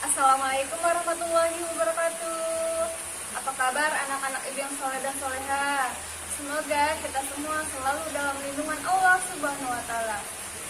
Assalamualaikum warahmatullahi wabarakatuh. Apa kabar anak-anak ibu yang soleh dan soleha? Semoga kita semua selalu dalam lindungan Allah Subhanahu wa Ta'ala.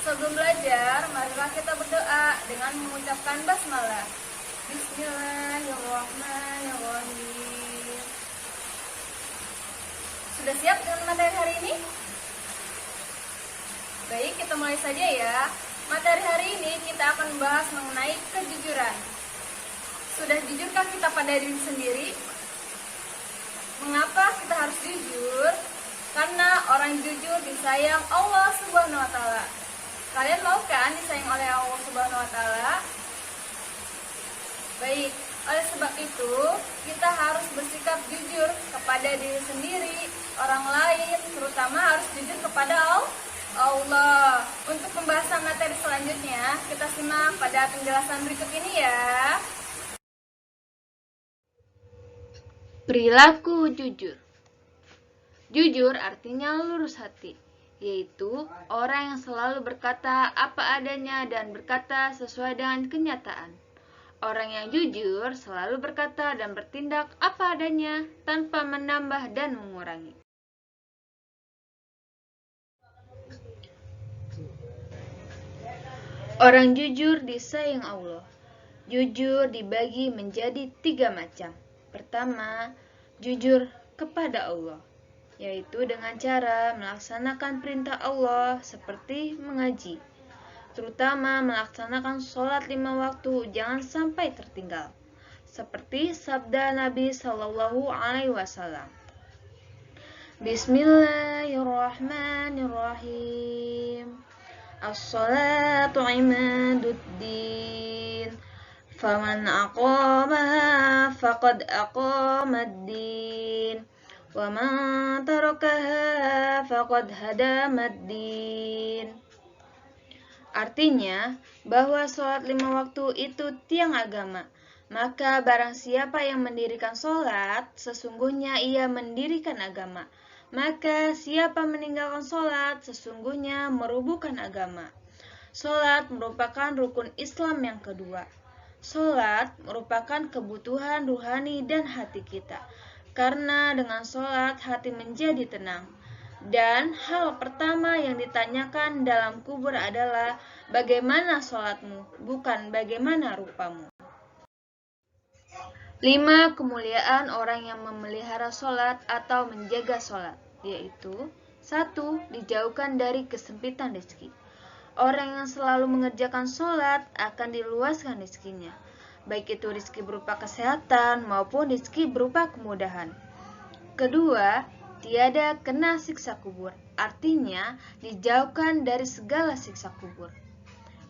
Sebelum belajar, marilah kita berdoa dengan mengucapkan basmalah. Bismillahirrahmanirrahim. Sudah siap dengan materi hari ini? Baik, kita mulai saja ya. Materi hari ini kita akan membahas mengenai kejujuran. Sudah jujurkah kita pada diri sendiri? Mengapa kita harus jujur? Karena orang jujur disayang Allah Subhanahu wa Ta'ala. Kalian mau kan disayang oleh Allah Subhanahu wa Ta'ala? Baik, oleh sebab itu kita harus bersikap jujur kepada diri sendiri, orang lain, terutama harus jujur kepada Allah. Untuk pembahasan materi selanjutnya, kita simak pada penjelasan berikut ini ya. Perilaku jujur. Jujur artinya lurus hati, yaitu orang yang selalu berkata apa adanya dan berkata sesuai dengan kenyataan. Orang yang jujur selalu berkata dan bertindak apa adanya tanpa menambah dan mengurangi. Orang jujur disayang Allah. Jujur dibagi menjadi 3 macam. Pertama, jujur kepada Allah, yaitu dengan cara melaksanakan perintah Allah seperti mengaji, terutama melaksanakan sholat 5 waktu jangan sampai tertinggal, seperti sabda Nabi Shallallahu Alaihi Wasallam. Bismillahirrahmanirrahim. As-salatu imaduddin. Faman aqamaha faqad aqamad-din. Wa man tarakaha faqad hadamad-din. Artinya, bahwa sholat 5 waktu itu tiang agama. Maka barang siapa yang mendirikan sholat, sesungguhnya ia mendirikan agama. Maka siapa meninggalkan sholat, sesungguhnya merubuhkan agama. Sholat merupakan rukun Islam yang kedua. Sholat merupakan kebutuhan ruhani dan hati kita. Karena dengan sholat hati menjadi tenang. Dan hal pertama yang ditanyakan dalam kubur adalah bagaimana sholatmu, bukan bagaimana rupamu. 5 kemuliaan orang yang memelihara sholat atau menjaga sholat, yaitu 1. Dijauhkan dari kesempitan rezeki. Orang yang selalu mengerjakan sholat akan diluaskan rezekinya, baik itu rezeki berupa kesehatan maupun rezeki berupa kemudahan. Kedua, tiada kena siksa kubur, artinya dijauhkan dari segala siksa kubur.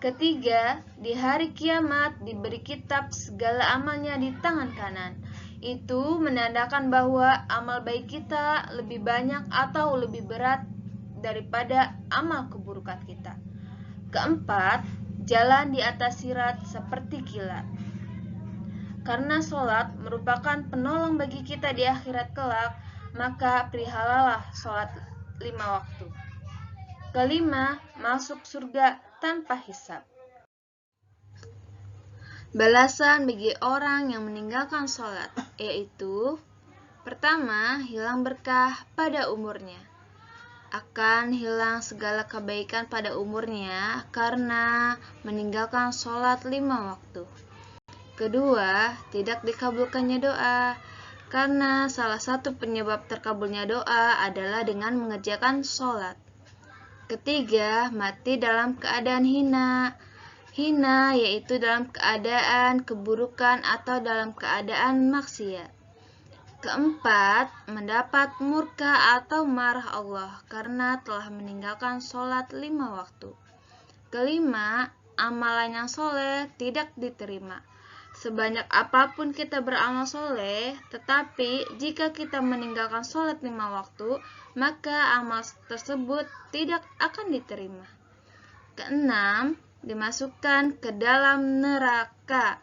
Ketiga, di hari kiamat diberi kitab segala amalnya di tangan kanan. Itu menandakan bahwa amal baik kita lebih banyak atau lebih berat daripada amal keburukan kita. Keempat, jalan di atas sirat seperti kilat. Karena sholat merupakan penolong bagi kita di akhirat kelak, maka perihalalah sholat 5 waktu. Kelima, masuk surga tanpa hisab. Balasan bagi orang yang meninggalkan sholat, yaitu pertama, hilang berkah pada umurnya. Akan hilang segala kebaikan pada umurnya karena meninggalkan sholat 5 waktu. Kedua, tidak dikabulkannya doa, karena salah satu penyebab terkabulnya doa adalah dengan mengerjakan sholat. Ketiga, mati dalam keadaan hina. Hina yaitu dalam keadaan keburukan atau dalam keadaan maksiat. Keempat, mendapat murka atau marah Allah karena telah meninggalkan sholat 5 waktu. Kelima, amalan yang soleh tidak diterima. Sebanyak apapun kita beramal soleh, tetapi jika kita meninggalkan sholat 5 waktu, maka amal tersebut tidak akan diterima. Keenam, dimasukkan ke dalam neraka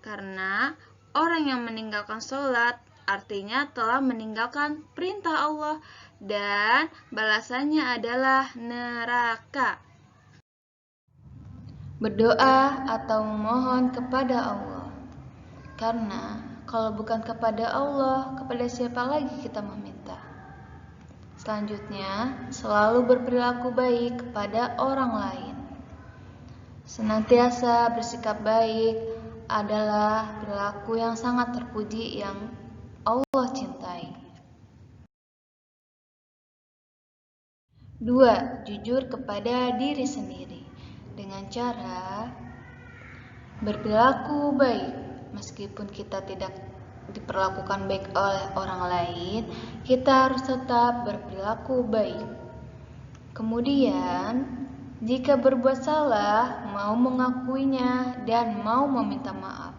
karena orang yang meninggalkan sholat artinya telah meninggalkan perintah Allah dan balasannya adalah neraka. Berdoa atau memohon kepada Allah. Karena kalau bukan kepada Allah, kepada siapa lagi kita meminta? Selanjutnya, selalu berperilaku baik kepada orang lain. Senantiasa bersikap baik adalah perilaku yang sangat terpuji yang Allah cintai. 2. Jujur kepada diri sendiri dengan cara berperilaku baik. Meskipun kita tidak diperlakukan baik oleh orang lain, kita harus tetap berperilaku baik. Kemudian, jika berbuat salah, mau mengakuinya dan mau meminta maaf.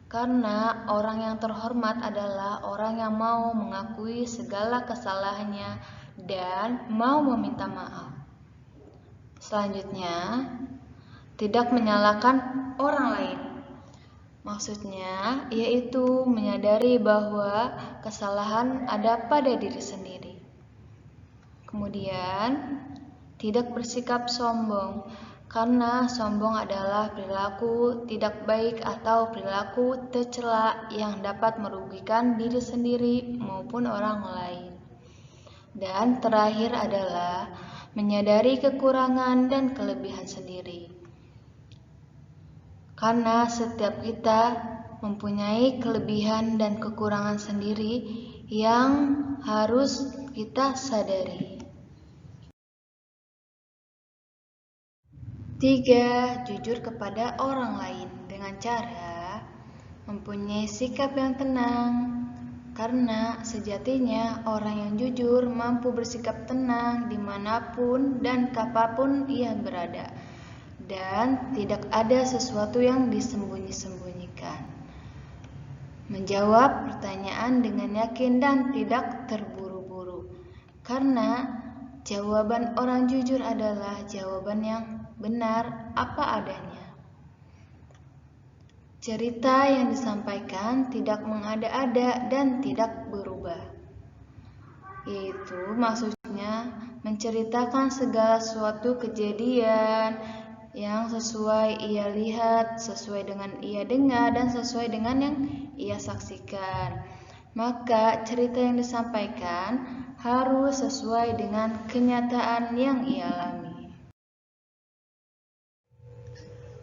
Karena orang yang terhormat adalah orang yang mau mengakui segala kesalahannya dan mau meminta maaf. Selanjutnya, tidak menyalahkan orang lain. Maksudnya, yaitu menyadari bahwa kesalahan ada pada diri sendiri. Kemudian, tidak bersikap sombong, karena sombong adalah perilaku tidak baik atau perilaku tercela yang dapat merugikan diri sendiri maupun orang lain. Dan terakhir adalah menyadari kekurangan dan kelebihan sendiri. Karena setiap kita mempunyai kelebihan dan kekurangan sendiri yang harus kita sadari. 3. Jujur kepada orang lain dengan cara mempunyai sikap yang tenang. Karena sejatinya orang yang jujur mampu bersikap tenang dimanapun dan kapanpun ia berada. Dan tidak ada sesuatu yang disembunyi-sembunyikan. Menjawab pertanyaan dengan yakin dan tidak terburu-buru. Karena jawaban orang jujur adalah jawaban yang benar apa adanya. Cerita yang disampaikan tidak mengada-ada dan tidak berubah. Yaitu maksudnya menceritakan segala suatu kejadian yang sesuai ia lihat, sesuai dengan ia dengar, dan sesuai dengan yang ia saksikan. Maka cerita yang disampaikan harus sesuai dengan kenyataan yang ia alami.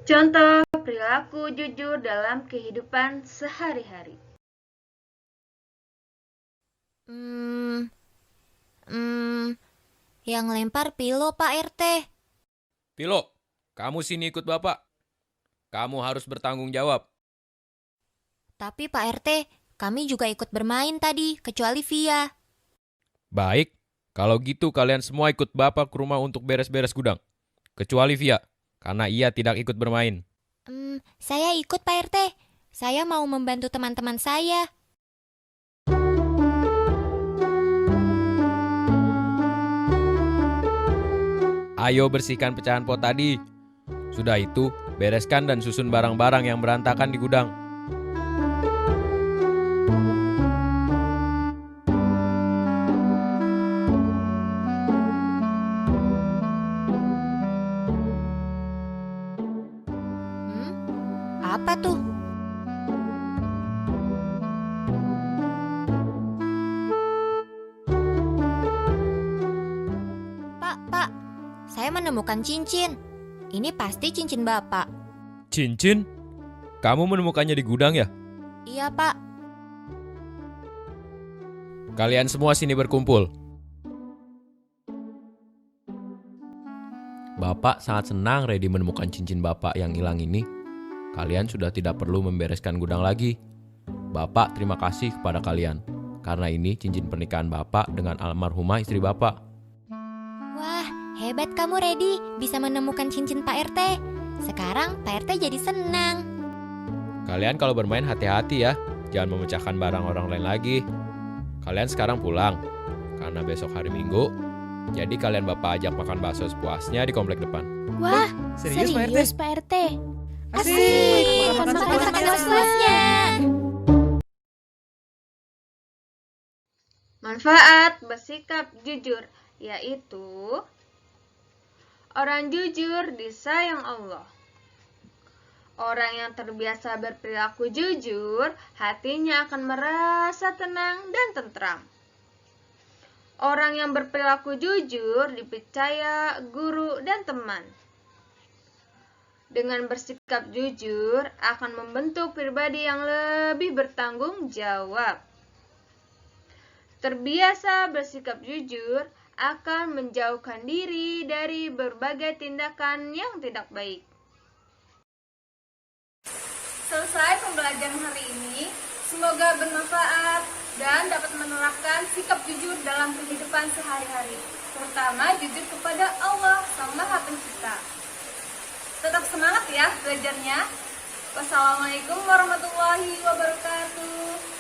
Contoh perilaku jujur dalam kehidupan sehari-hari. Yang lempar Pilo, Pak RT. Pilo, kamu sini ikut Bapak. Kamu harus bertanggung jawab. Tapi Pak RT, kami juga ikut bermain tadi, kecuali Via. Baik, kalau gitu kalian semua ikut Bapak ke rumah untuk beres-beres gudang. Kecuali Via, karena ia tidak ikut bermain. Saya ikut Pak RT. Saya mau membantu teman-teman saya. Ayo bersihkan pecahan pot tadi. Sudah itu, bereskan dan susun barang-barang yang berantakan di gudang. Apa tuh? Pak, saya menemukan cincin. Ini pasti cincin Bapak. Cincin? Kamu menemukannya di gudang ya? Iya, Pak. Kalian semua sini berkumpul. Bapak sangat senang Redi menemukan cincin Bapak yang hilang ini. Kalian sudah tidak perlu membereskan gudang lagi. Bapak terima kasih kepada kalian. Karena ini cincin pernikahan Bapak dengan almarhumah istri Bapak. Wah, hebat kamu Redi, bisa menemukan cincin Pak RT. Sekarang Pak RT jadi senang. Kalian kalau bermain hati-hati ya. Jangan memecahkan barang orang lain lagi. Kalian sekarang pulang. Karena besok hari Minggu. Jadi kalian Bapak ajak makan bakso sepuasnya di komplek depan. Wah, serius Pak RT? Asik, makan sepuasnya. Manfaat bersikap jujur, yaitu orang jujur disayang Allah. Orang yang terbiasa berperilaku jujur, hatinya akan merasa tenang dan tentram. Orang yang berperilaku jujur dipercaya guru dan teman. Dengan bersikap jujur akan membentuk pribadi yang lebih bertanggung jawab. Terbiasa bersikap jujur akan menjauhkan diri dari berbagai tindakan yang tidak baik. Selesai pembelajaran hari ini, semoga bermanfaat dan dapat menerapkan sikap jujur dalam kehidupan sehari-hari, terutama jujur kepada Allah Sang Maha Pencipta. Tetap semangat ya belajarnya. Wassalamualaikum warahmatullahi wabarakatuh.